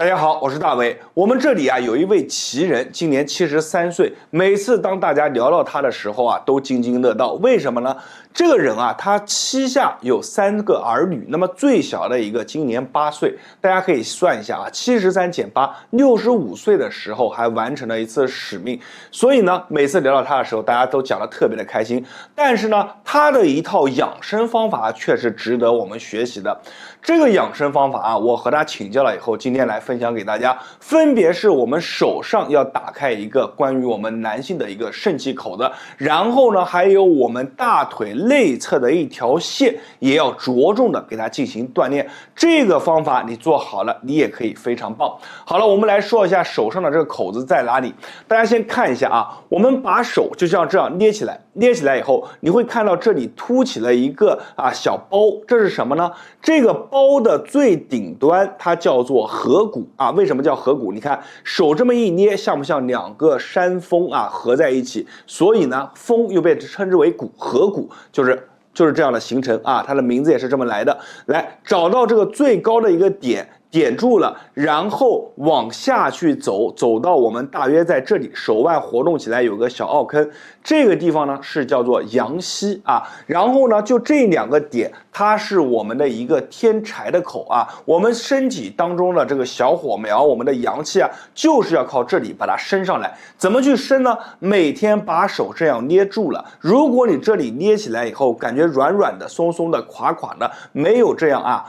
大家好，我是大伟。我们这里啊有一位奇人，今年73岁。每次当大家聊到他的时候啊，都津津乐道。为什么呢？这个人啊，他膝下有3个儿女，那么最小的一个今年8岁。大家可以算一下啊，73减8，65岁的时候还完成了一次使命。所以呢，每次聊到他的时候，大家都讲得特别的开心。但是呢，他的一套养生方法却是值得我们学习的。这个养生方法啊，我和他请教了以后，今天来分享给大家，分别是我们手上要打开一个关于我们男性的一个肾气口子，然后呢，还有我们大腿内侧的一条线，也要着重的给它进行锻炼。这个方法你做好了，你也可以非常棒。好了，我们来说一下手上的这个口子在哪里。大家先看一下啊，我们把手就像这样捏起来，捏起来以后，你会看到这里凸起了一个小包，这是什么呢？这个包的最顶端它叫做合谷啊。为什么叫合谷？你看手这么一捏，像不像2个山峰啊合在一起？所以呢，峰又被称之为谷，合谷就是这样的形成啊，它的名字也是这么来的。来找到这个最高的一个点。点住了，然后往下去走，走到我们大约在这里，手腕活动起来有个小凹坑，这个地方呢是叫做阳溪啊。然后呢，就这2个点，它是我们的一个天柴的口啊。我们身体当中的这个小火苗，我们的阳气啊，就是要靠这里把它升上来。怎么去升呢？每天把手这样捏住了，如果你这里捏起来以后，感觉软软的、松松的、垮垮的，没有这样啊。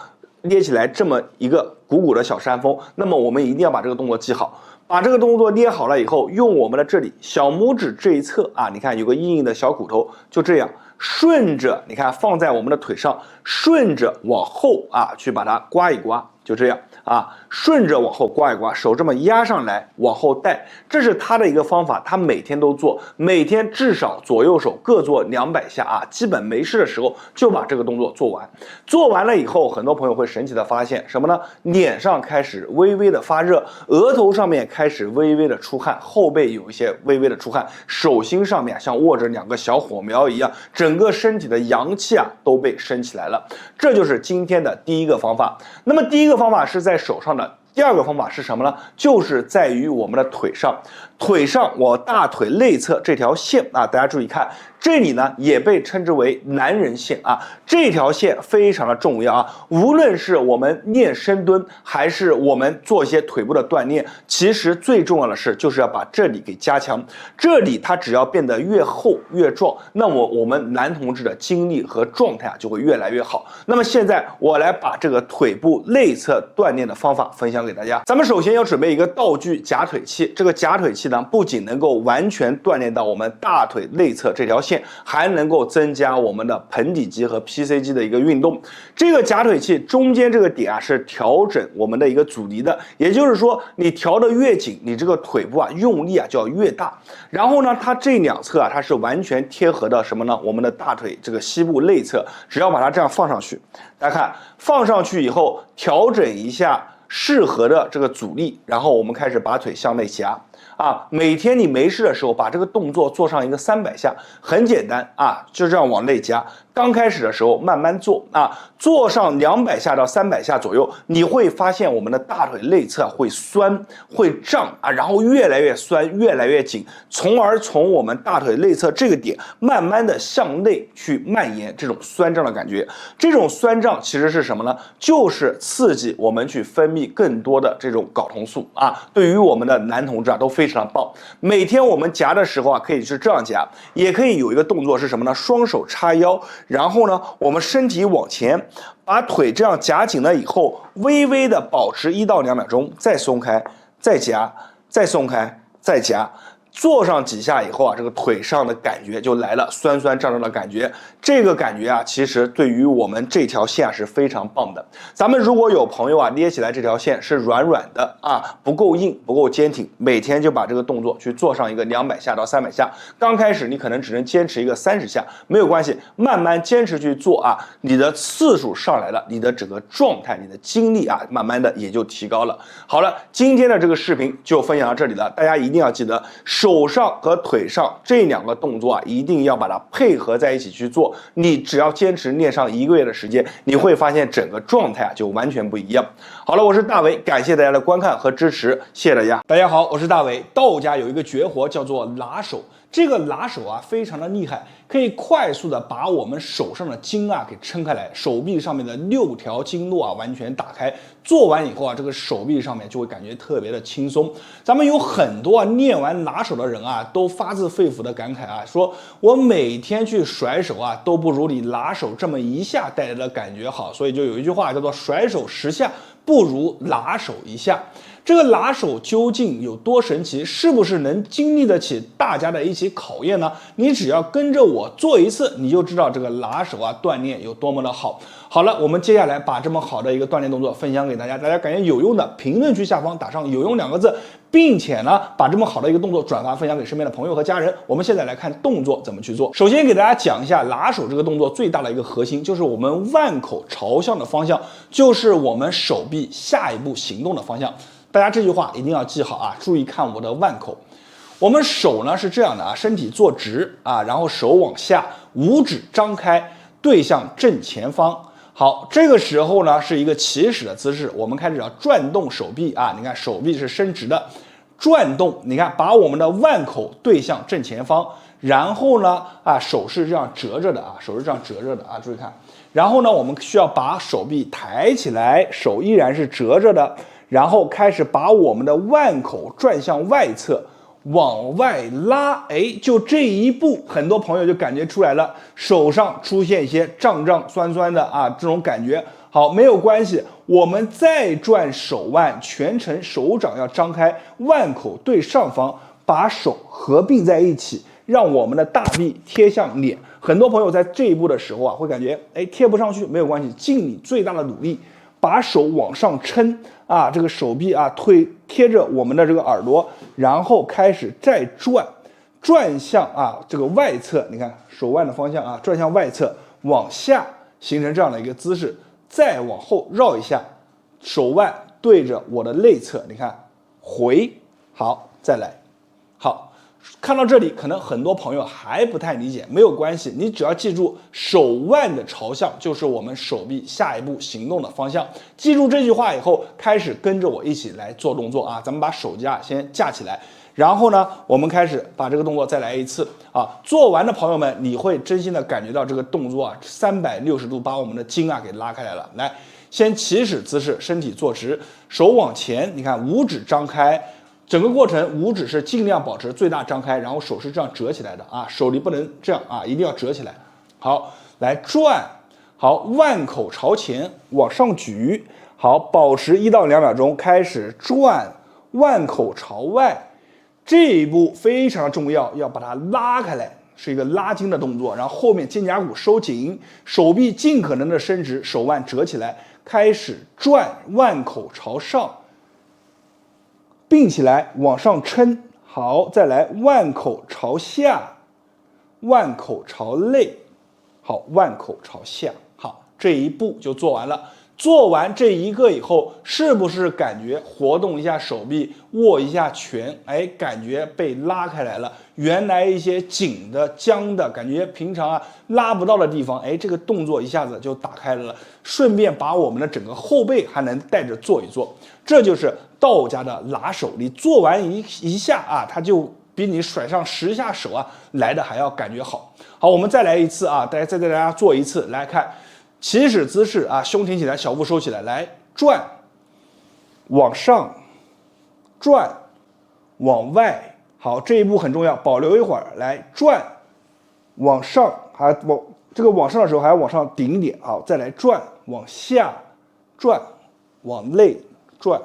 捏起来这么一个鼓鼓的小山峰，那么我们一定要把这个动作记好。把这个动作捏好了以后，用我们的这里小拇指这一侧啊，你看有个硬硬的小骨头，就这样顺着，你看放在我们的腿上，顺着往后啊去把它刮一刮，就这样啊，顺着往后刮一刮，手这么压上来，往后带，这是他的一个方法，他每天都做，每天至少左右手各做200下啊，基本没事的时候就把这个动作做完。做完了以后，很多朋友会神奇的发现什么呢？脸上开始微微的发热，额头上面开始微微的出汗，后背有一些微微的出汗，手心上面像握着2个小火苗一样，整个身体的阳气啊都被升起来了。这就是今天的第一个方法。那么第一个方法是在手上的。第2个方法是什么呢？就是在于我们的腿上，我大腿内侧这条线啊，大家注意看，这里呢也被称之为男人线啊，这条线非常的重要啊。无论是我们练深蹲，还是我们做一些腿部的锻炼，其实最重要的是就是要把这里给加强。这里它只要变得越厚越壮，那么我们男同志的精力和状态啊就会越来越好。那么现在我来把这个腿部内侧锻炼的方法分享给大家。咱们首先要准备一个道具夹腿器，这个夹腿器呢不仅能够完全锻炼到我们大腿内侧这条线，还能够增加我们的盆底肌和 PC 肌的一个运动。这个夹腿器中间这个点啊是调整我们的一个阻尼的，也就是说你调得越紧，你这个腿部啊用力啊就要越大。然后呢，它这2侧啊它是完全贴合的什么呢？我们的大腿这个膝部内侧，只要把它这样放上去，大家看放上去以后调整一下适合的这个阻力，然后我们开始把腿向内夹啊。每天你没事的时候把这个动作做上一个300下，很简单啊，就这样往内夹。刚开始的时候慢慢做啊，做上200下到300下左右，你会发现我们的大腿内侧会酸会胀啊，然后越来越酸越来越紧，从而从我们大腿内侧这个点慢慢的向内去蔓延这种酸胀的感觉。这种酸胀其实是什么呢？就是刺激我们去分泌更多的这种睾酮素啊，对于我们的男同志啊都非常棒。每天我们夹的时候啊，可以是这样夹，也可以有一个动作是什么呢？双手叉腰，然后呢，我们身体往前，把腿这样夹紧了以后，微微的保持1到2秒钟，再松开，再夹，再松开，再夹。做上几下以后啊，这个腿上的感觉就来了，酸酸胀胀的感觉。这个感觉啊，其实对于我们这条线啊是非常棒的。咱们如果有朋友啊捏起来这条线是软软的啊，不够硬，不够坚挺，每天就把这个动作去做上一个200下到300下。刚开始你可能只能坚持一个30下，没有关系，慢慢坚持去做啊，你的次数上来了，你的整个状态、你的精力啊，慢慢的也就提高了。好了，今天的这个视频就分享到这里了，大家一定要记得手上和腿上这2个动作啊，一定要把它配合在一起去做。你只要坚持练上1个月的时间，你会发现整个状态啊就完全不一样。好了，我是大伟，感谢大家的观看和支持，谢谢大家。大家好，我是大伟。道家有一个绝活叫做拿手，这个拿手啊非常的厉害，可以快速的把我们手上的筋啊给撑开来，手臂上面的6条经络啊完全打开。做完以后啊，这个手臂上面就会感觉特别的轻松。咱们有很多练完拿手的人啊，都发自肺腑的感慨啊，说我每天去甩手啊，都不如你拿手这么一下带来的感觉好。所以就有一句话叫做甩手10下不如拿手1下。这个拿手究竟有多神奇？是不是能经历得起大家的一起考验呢？你只要跟着我做一次，你就知道这个拿手啊锻炼有多么的好。好了，我们接下来把这么好的一个锻炼动作分享给大家，大家感觉有用的，评论区下方打上有用2个字，并且呢把这么好的一个动作转发分享给身边的朋友和家人。我们现在来看动作怎么去做。首先给大家讲一下拿手这个动作最大的一个核心，就是我们腕口朝向的方向，就是我们手臂下一步行动的方向。大家这句话一定要记好啊！注意看我的腕口，我们手呢是这样的啊，身体坐直啊，然后手往下，5指张开，对向正前方。好，这个时候呢是一个起始的姿势，我们开始要转动手臂啊，你看手臂是伸直的，转动，你看把我们的腕口对向正前方，然后呢手是这样折着的啊，手是这样折着的啊，注意看，然后呢我们需要把手臂抬起来，手依然是折着的。然后开始把我们的腕口转向外侧，往外拉，就这一步，很多朋友就感觉出来了，手上出现一些胀胀酸酸的啊，这种感觉。好，没有关系，我们再转手腕，全程手掌要张开，腕口对上方，把手合并在一起，让我们的大臂贴向脸。很多朋友在这一步的时候啊，会感觉贴不上去，没有关系，尽你最大的努力。把手往上撑啊，这个手臂啊贴着我们的这个耳朵，然后开始再转向啊这个外侧，你看手腕的方向啊，转向外侧往下形成这样的一个姿势，再往后绕一下，手腕对着我的内侧，你看回，好，再来，好。看到这里，可能很多朋友还不太理解，没有关系，你只要记住手腕的朝向就是我们手臂下一步行动的方向。记住这句话以后，开始跟着我一起来做动作啊！咱们把手架先架起来，然后呢，我们开始把这个动作再来一次啊！做完的朋友们，你会真心的感觉到这个动作啊，360度把我们的筋啊给拉开来了。来，先起始姿势，身体坐直，手往前，你看5指张开。整个过程5指是尽量保持最大张开，然后手是这样折起来的啊，手离不能这样啊，一定要折起来。好，来转，好，腕口朝前往上举，好，保持1到2秒钟，开始转，腕口朝外，这一步非常重要，要把它拉开来，是一个拉筋的动作，然后后面肩胛骨收紧，手臂尽可能的伸直，手腕折起来，开始转，腕口朝上。并起来往上撑，好，再来腕口朝下，腕口朝内，好，腕口朝下，好，这一步就做完了。做完这一个以后，是不是感觉活动一下手臂，握一下拳，感觉被拉开来了？原来一些紧的、僵的感觉，平常啊拉不到的地方，这个动作一下子就打开了，顺便把我们的整个后背还能带着做一做。这就是道家的拿手，你做完一下啊，它就比你甩上10下手啊来的还要感觉好。好，我们再来一次啊，再带大家做一次，来看。起始姿势啊，胸挺起来，小腹收起来，来转，往上，转，往外。好，这一步很重要，保留一会儿，来转，往上，还往上的时候还要往上顶一点。好，再来转，往下，转，往内，转，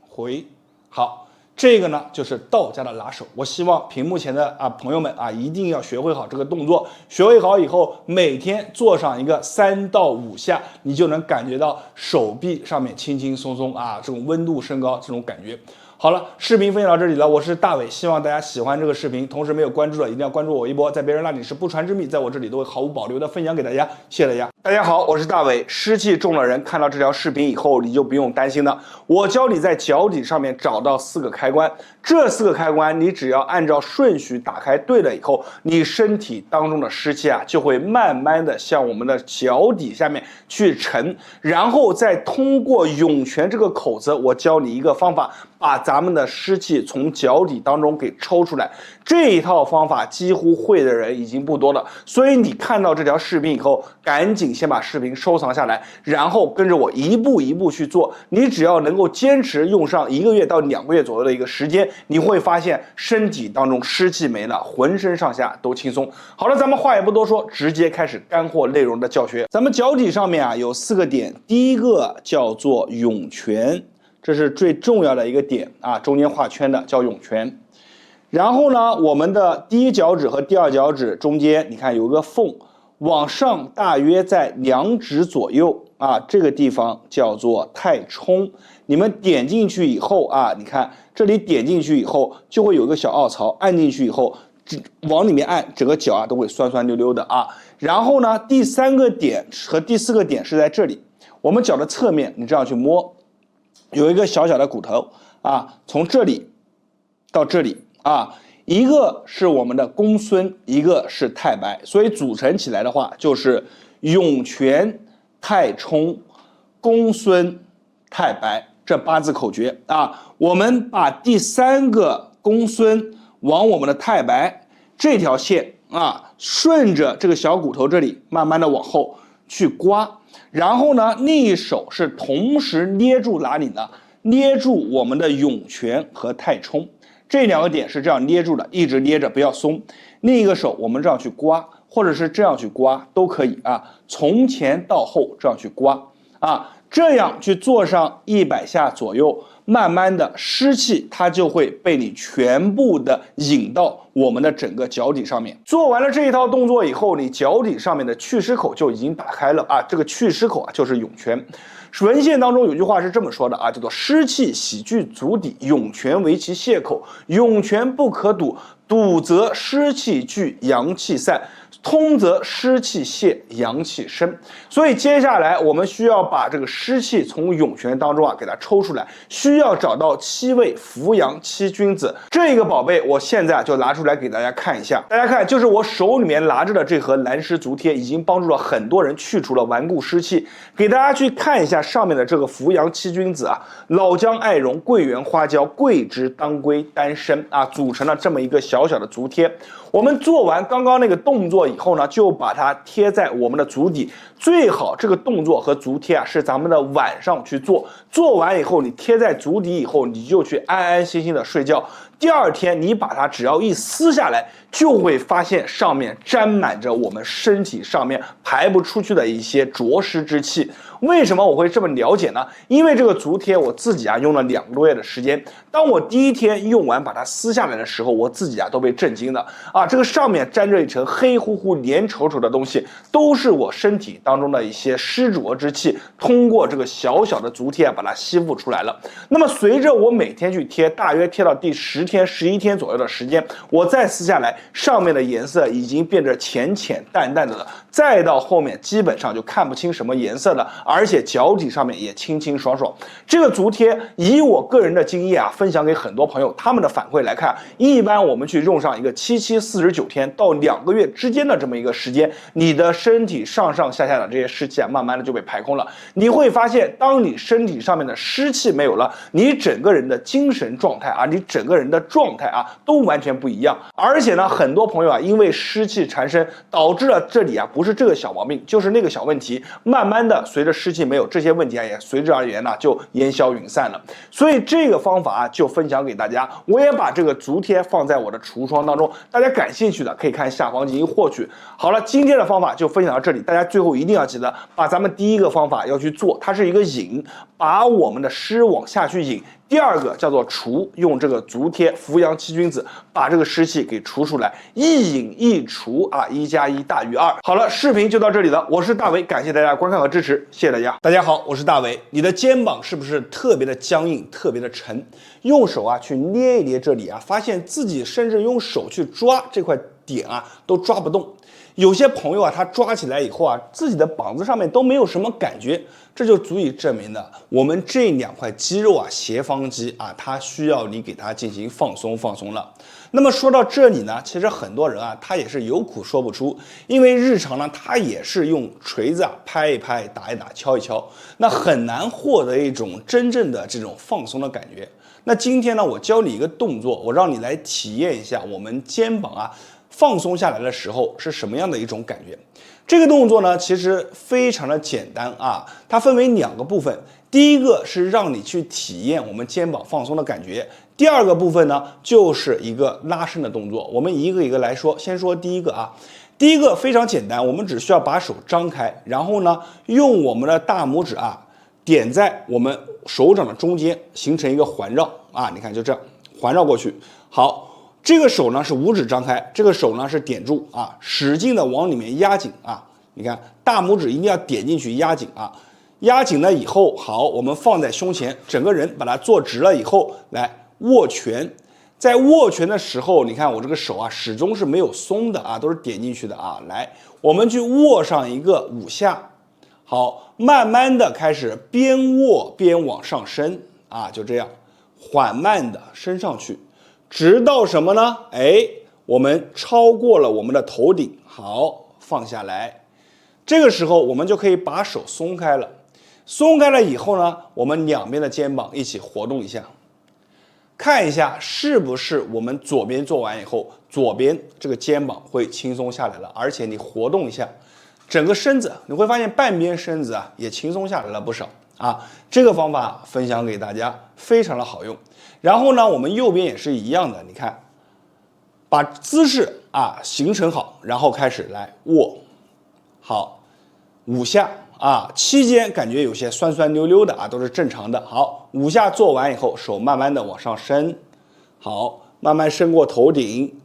回。好。这个呢就是道家的拿手，我希望屏幕前的朋友们一定要学会好这个动作，学会好以后，每天做上一个3到5下，你就能感觉到手臂上面轻轻松松这种温度升高这种感觉。好了，视频分享到这里了，我是大伟，希望大家喜欢这个视频，同时没有关注的一定要关注我一波，在别人那里是不传之秘，在我这里都会毫无保留的分享给大家，谢谢大家。大家好，我是大伟。湿气重的人看到这条视频以后，你就不用担心了，我教你在脚底上面找到4个开关，这4个开关你只要按照顺序打开对了以后，你身体当中的湿气啊就会慢慢的向我们的脚底下面去沉，然后再通过涌泉这个口子，我教你一个方法，把咱们的湿气从脚底当中给抽出来。这一套方法几乎会的人已经不多了，所以你看到这条视频以后，赶紧先把视频收藏下来，然后跟着我一步一步去做。你只要能够坚持用上1个月到2个月左右的一个时间，你会发现身体当中湿气没了，浑身上下都轻松。好了，咱们话也不多说，直接开始干货内容的教学。咱们脚底上面啊有4个点，第一个叫做涌泉，这是最重要的一个点啊，中间画圈的叫涌泉。然后呢，我们的第一脚趾和第二脚趾中间，你看有个缝，往上大约在2指左右啊，这个地方叫做太冲。你们点进去以后啊，你看这里点进去以后就会有一个小凹槽，按进去以后往里面按，整个脚啊都会酸酸溜溜的啊。然后呢，第3个点和第4个点是在这里，我们脚的侧面，你这样去摸，有一个小小的骨头啊，从这里到这里啊，一个是我们的公孙，一个是太白，所以组成起来的话就是涌泉、太冲、公孙、太白这8字口诀啊。我们把第3个公孙往我们的太白这条线啊，顺着这个小骨头这里慢慢的往后去刮，然后呢，另一手是同时捏住哪里呢？捏住我们的涌泉和太冲。这2个点是这样捏住的，一直捏着不要松。另一个手我们这样去刮，或者是这样去刮都可以啊，从前到后这样去刮啊，这样去做上100下左右，慢慢的湿气它就会被你全部的引到我们的整个脚底上面。做完了这一套动作以后，你脚底上面的祛湿口就已经打开了啊，这个祛湿口啊就是涌泉。文献当中有句话是这么说的啊，叫做湿气喜聚足底，涌泉为其泄口，涌泉不可堵，堵则湿气聚，阳气散，通则湿气泄，阳气生。所以接下来我们需要把这个湿气从涌泉当中啊给它抽出来，需要找到7味扶阳7君子。这个宝贝我现在就拿出来给大家看一下，大家看，就是我手里面拿着的这盒蓝湿足贴，已经帮助了很多人去除了顽固湿气。给大家去看一下上面的这个扶阳7君子啊，老姜、艾绒、桂圆、花椒、桂枝、当归、丹参啊，组成了这么一个小小的足贴。我们做完刚刚那个动作以后呢，就把它贴在我们的足底，最好这个动作和足贴啊是咱们的晚上去做，做完以后你贴在足底以后，你就去安安心心的睡觉。第2天你把它只要一撕下来，就会发现上面沾满着我们身体上面排不出去的一些浊湿之气。为什么我会这么了解呢？因为这个足贴我自己啊用了2个多月的时间，当我第1天用完把它撕下来的时候，我自己啊都被震惊了啊！这个上面沾着一层黑乎乎黏稠稠的东西，都是我身体当中的一些湿浊之气，通过这个小小的足贴啊把它吸附出来了。那么随着我每天去贴，大约贴到第10天、11天左右的时间，我再撕下来，上面的颜色已经变得浅浅淡淡的了，再到后面基本上就看不清什么颜色了，而且脚底上面也清清爽爽。这个足贴以我个人的经验啊，分享给很多朋友，他们的反馈来看，一般我们去用上一个7、49天到2个月之间的这么一个时间，你的身体上上下下的这些湿气啊，慢慢的就被排空了。你会发现，当你身体上面的湿气没有了，你整个人的精神状态啊，你整个人的状态啊，都完全不一样。而且呢，很多朋友啊，因为湿气缠身，导致了这里啊不是这个小毛病，就是那个小问题，慢慢的随着湿气没有，这些问题啊也随之而言呢就烟消云散了。所以这个方法啊就分享给大家，我也把这个足贴放在我的橱窗当中，大家感兴趣的可以看下方进行获取。好了，今天的方法就分享到这里，大家最后一定要记得把咱们第1个方法要去做，它是一个引，把我们的湿往下去引。第二个叫做除，用这个足贴扶阳七君子把这个湿气给除出来，一饮一除啊，1+1大于2。好了，视频就到这里了，我是大伟，感谢大家观看和支持，谢谢大家。大家好，我是大伟。你的肩膀是不是特别的僵硬，特别的沉？用手啊去捏一捏这里啊，发现自己甚至用手去抓这块点啊都抓不动。有些朋友啊，他抓起来以后啊，自己的膀子上面都没有什么感觉，这就足以证明了我们这2块肌肉啊，斜方肌啊，它需要你给它进行放松了。那么说到这里呢，其实很多人啊，他也是有苦说不出，因为日常呢，他也是用锤子啊拍一拍、打一打、敲一敲，那很难获得一种真正的这种放松的感觉。那今天呢，我教你一个动作，我让你来体验一下我们肩膀啊放松下来的时候是什么样的一种感觉。这个动作呢，其实非常的简单啊，它分为2个部分。第一个是让你去体验我们肩膀放松的感觉，第二个部分呢，就是一个拉伸的动作。我们一个一个来说，先说第一个啊。第一个非常简单，我们只需要把手张开，然后呢，用我们的大拇指啊点在我们手掌的中间，形成一个环绕啊，你看就这样环绕过去。好。这个手呢是五指张开，这个手呢是点住啊，使劲的往里面压紧啊。你看大拇指一定要点进去压紧啊，压紧了以后，好，我们放在胸前，整个人把它坐直了以后，来握拳。在握拳的时候，你看我这个手啊始终是没有松的啊，都是点进去的啊。来，我们去握上一个5下，好，慢慢的开始边握边往上升啊，就这样缓慢的升上去。直到什么呢？我们超过了我们的头顶，好，放下来。这个时候我们就可以把手松开了。松开了以后呢，我们2边的肩膀一起活动一下，看一下是不是我们左边做完以后，左边这个肩膀会轻松下来了，而且你活动一下整个身子，你会发现半边身子啊也轻松下来了不少啊。这个方法分享给大家，非常的好用。然后呢，我们右边也是一样的，你看，把姿势啊形成好，然后开始来握，好，5下啊，期间感觉有些酸酸溜溜的啊，都是正常的。好，5下做完以后，手慢慢的往上升，好，慢慢升过头顶，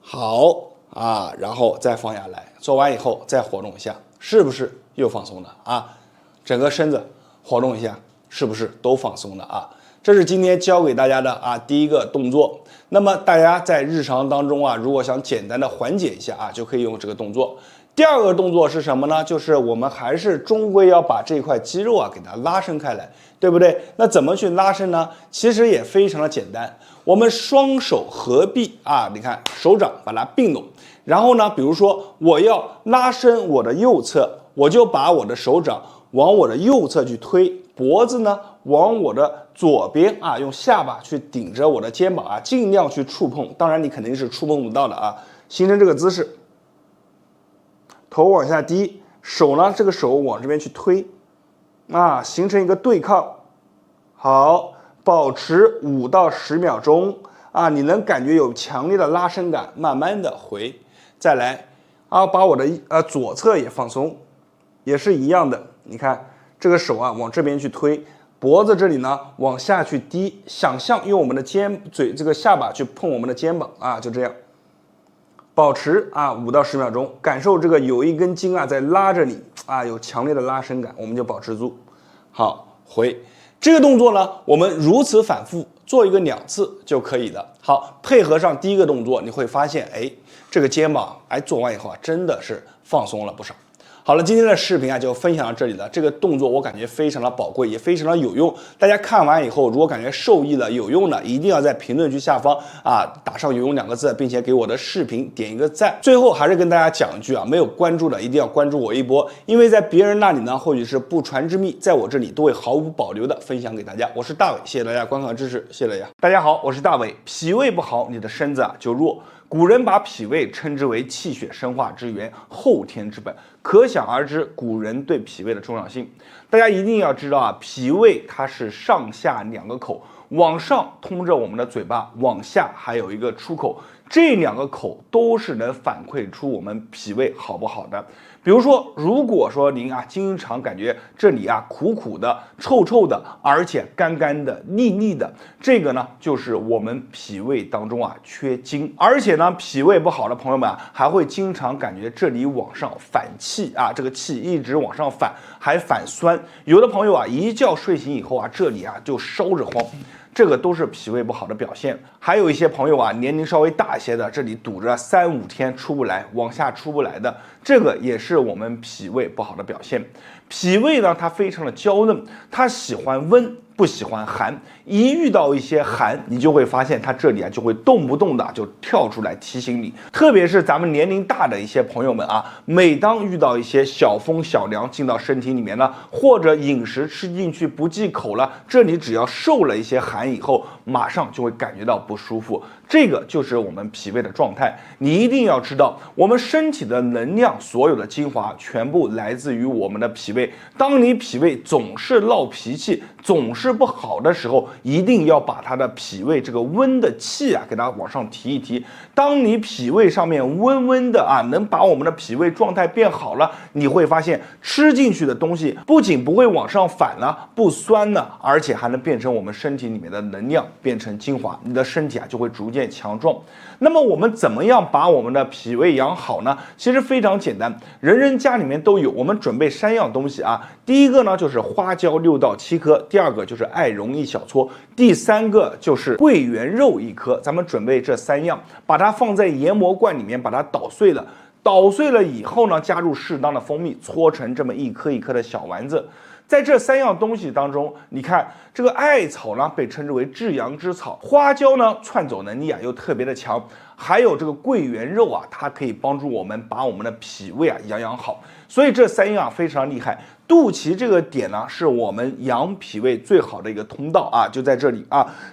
好啊，然后再放下来。做完以后再活动一下，是不是又放松了啊？整个身子活动一下，是不是都放松了啊？这是今天教给大家的啊第一个动作。那么大家在日常当中啊，如果想简单的缓解一下啊，就可以用这个动作。第二个动作是什么呢？就是我们还是终归要把这块肌肉啊给它拉伸开来，对不对？那怎么去拉伸呢？其实也非常的简单，我们双手合璧啊，你看手掌把它并拢，然后呢，比如说我要拉伸我的右侧，我就把我的手掌往我的右侧去推，脖子呢往我的左边啊，用下巴去顶着我的肩膀啊，尽量去触碰，当然你肯定是触碰不到的啊，形成这个姿势。头往下低，手呢这个手往这边去推，啊，形成一个对抗。好，保持5到10秒钟啊，你能感觉有强烈的拉伸感，慢慢的回，再来啊，把我的左侧也放松，也是一样的。你看这个手啊往这边去推，脖子这里呢往下去低，想象用我们的嘴这个下巴去碰我们的肩膀啊，就这样。保持啊5到10秒钟，感受这个有一根筋啊在拉着你啊，有强烈的拉伸感，我们就保持住。好，回这个动作呢，我们如此反复做一个2次就可以了。好，配合上第一个动作，你会发现，这个肩膀做完以后啊，真的是放松了不少。好了，今天的视频啊就分享到这里了。这个动作我感觉非常的宝贵，也非常的有用。大家看完以后，如果感觉受益了、有用的，一定要在评论区下方啊打上"有用"2个字，并且给我的视频点一个赞。最后还是跟大家讲一句啊，没有关注的一定要关注我一波，因为在别人那里呢，或许是不传之秘，在我这里都会毫无保留的分享给大家。我是大伟，谢谢大家观看和支持，谢谢大家。大家好，我是大伟。脾胃不好，你的身子啊就弱。古人把脾胃称之为气血生化之源，后天之本，可想而知古人对脾胃的重要性。大家一定要知道啊，脾胃它是上下2个口，往上通着我们的嘴巴，往下还有一个出口这2个口都是能反馈出我们脾胃好不好的。比如说，如果说您经常感觉这里苦苦的、臭臭的，而且干干的、腻腻的，这个呢就是我们脾胃当中缺精，而且呢脾胃不好的朋友们还会经常感觉这里往上反气这个气一直往上反，还反酸。有的朋友一觉睡醒以后这里就烧着慌。这个都是脾胃不好的表现。还有一些朋友年龄稍微大一些的，这里堵着3、5天出不来，往下出不来的，这个也是我们脾胃不好的表现。脾胃呢，它非常的娇嫩，它喜欢温，不喜欢寒。一遇到一些寒，你就会发现它这里就会动不动的就跳出来提醒你。特别是咱们年龄大的一些朋友们每当遇到一些小风小凉进到身体里面呢，或者饮食吃进去不忌口了，这里只要受了一些寒以后，马上就会感觉到不舒服。这个就是我们脾胃的状态。你一定要知道，我们身体的能量，所有的精华全部来自于我们的脾胃。当你脾胃总是闹脾气，总是不好的时候，一定要把它的脾胃这个温的气给它往上提一提。当你脾胃上面温温的能把我们的脾胃状态变好了，你会发现吃进去的东西不仅不会往上反了，不酸了，而且还能变成我们身体里面的能量，变成精华，你的身体就会逐渐强壮。那么我们怎么样把我们的脾胃养好呢？其实非常简单，人人家里面都有。我们准备3样东西第一个呢就是花椒6到7颗，第二个就是艾绒1小撮，第3个就是桂圆肉1颗。咱们准备这3样，把它放在研磨罐里面，把它捣碎了。捣碎了以后呢，加入适当的蜂蜜，搓成这么1颗1颗的小丸子。在这3样东西当中，你看这个艾草呢被称之为至阳之草，花椒呢窜走能力又特别的强，还有这个桂圆肉它可以帮助我们把我们的脾胃养好。所以这3样非常厉害。肚脐这个点呢，是我们养脾胃最好的一个通道就在这里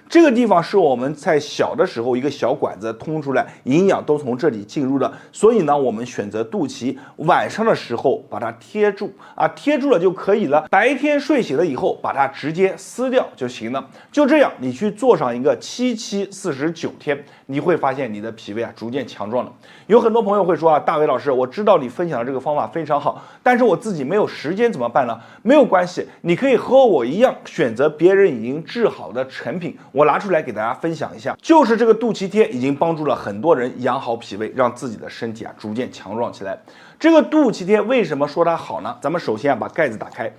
这个地方是我们在小的时候一个小管子通出来，营养都从这里进入的。所以呢，我们选择肚脐，晚上的时候把它贴住贴住了就可以了。白天睡醒了以后，把它直接撕掉就行了。就这样，你去做上一个7期49天，你会发现你的脾胃逐渐强壮了。有很多朋友会说大伟老师，我知道你分享的这个方法非常好，但是我自己没有时间怎么办呢？没有关系，你可以和我一样选择别人已经治好的成品，我拿出来给大家分享一下。就是这个肚脐贴已经帮助了很多人养好脾胃，让自己的身体逐渐强壮起来。这个肚脐贴为什么说它好呢？咱们首先把盖子打开，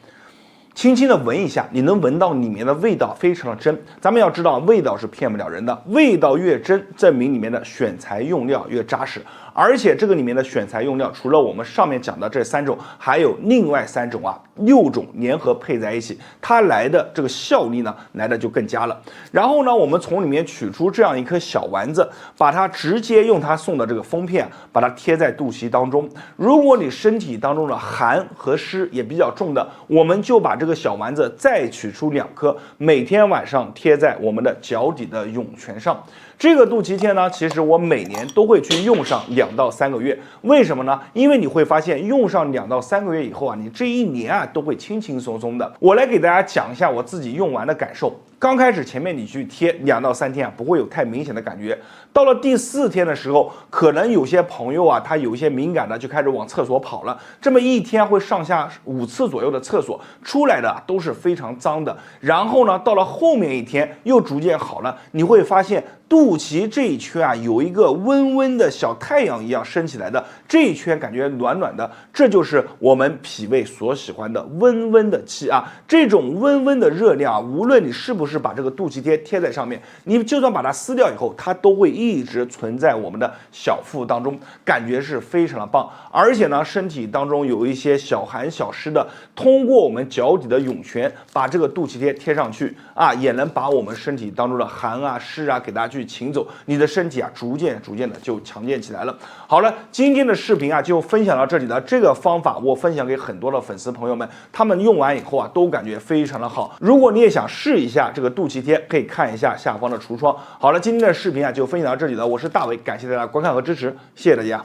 轻轻的闻一下，你能闻到里面的味道非常的真。咱们要知道，味道是骗不了人的，味道越真，证明里面的选材用料越扎实。而且这个里面的选材用料，除了我们上面讲的这3种，还有另外3种6种联合配在一起，它来的这个效力呢，来的就更佳了。然后呢，我们从里面取出这样一颗小丸子，把它直接用它送的这个封片，把它贴在肚脐当中。如果你身体当中的寒和湿也比较重的，我们就把这个小丸子再取出2颗，每天晚上贴在我们的脚底的涌泉上。这个肚脐贴呢，其实我每年都会去用上2到3个月。为什么呢？因为你会发现用上2到3个月以后你这一年都会轻轻松松的。我来给大家讲一下我自己用完的感受。刚开始前面你去贴2到3天不会有太明显的感觉，到了第4天的时候，可能有些朋友他有一些敏感的就开始往厕所跑了，这么一天会上下5次左右的厕所，出来的都是非常脏的。然后呢，到了后面一天又逐渐好了，你会发现肚脐这一圈有一个温温的小太阳一样升起来的，这一圈感觉暖暖的，这就是我们脾胃所喜欢的温温的气这种温温的热量无论你是不是把这个肚脐贴贴在上面，你就算把它撕掉以后，它都会一直存在我们的小腹当中，感觉是非常的棒。而且呢，身体当中有一些小寒小湿的，通过我们脚底的涌泉，把这个肚脐贴贴上去也能把我们身体当中的寒湿给大家去请走，你的身体逐渐的就强健起来了。好了，今天的视频就分享到这里了。这个方法我分享给很多的粉丝朋友们，他们用完以后都感觉非常的好。如果你也想试一下这个肚脐贴，可以看一下下方的橱窗。好了，今天的视频就分享到这里了，我是大伟，感谢大家观看和支持，谢谢大家。